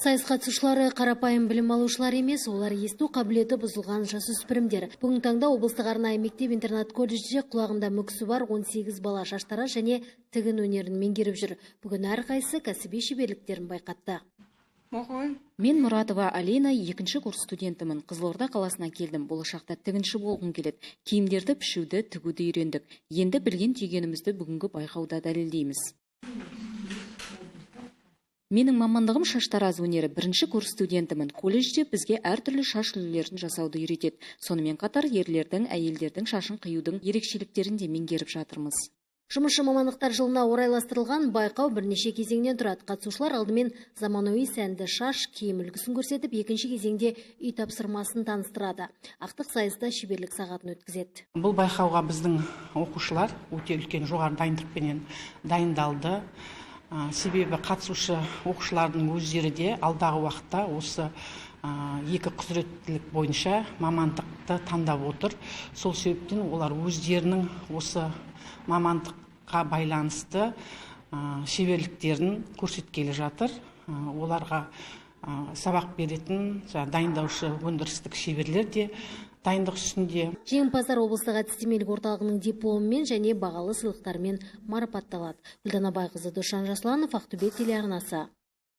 Сайыс қатысушылары қарапайым білім алушылар емес, олар есту қабілеті бұзылған жасөспірімдер. Бүгін таңда облыстық арнайы мектеп-интернат колледжде құлағында мүкісі бар 18 бала шаштараз және тігін өнерін меңгеріп жүр. Бүгін әрқайсысы кәсіби шеберліктерін байқатты. Мен Мұратова Алина, 2-ші курс студентімін. Қызылорда қаласына келдім. Болашақта тігінші болғым келеді. Киімдерді пішуді, тігуді үйрендік. Енді білген түйгенімізді бүгінгі байқауда дәлелдейміз. Менің мамандығым шаштараз өнері. 1-ші курс студентімін. Колледжде бізге әртүрлі шаш үлгілерін жасауды үйретеді. Сонымен қатар ерлердің, әйелдердің шашын қиюдың ерекшеліктерін де меңгеріп жатырмыз. Жұмысшы мамандықтар жылына орайластырылған байқау бірнеше кезеңнен тұрады. Қатысушылар алдымен заманауи сәнді шаш, киім үлгісін көрсетіп, екінші кезеңде үй тапсырмасын таныстырады. Ақтық сайыста шеберлік сағатын өткізеді. Бұл байқауға біздің оқушылар өте үлкен жоғары дайындықпенен дайындалды. Себебі қатысушы оқушылардың өздері де алдағы уақытта осы екі құзыреттілік бойынша мамандықты таңдап отыр. Сол себептен олар өздерінің осы мамандыққа байланысты шеберліктерін көрсеткелі жатыр. Оларға сабақ беретін дайындаушы өндірістік шеберлер де дайындық үстінде. Жеңімпаздар облыстық әдістемелік орталығының дипломымен және бағалы сыйлықтармен марапатталады. Гүлдана Байқызы, Душан Жасланов, Ақтөбе телеарнасы.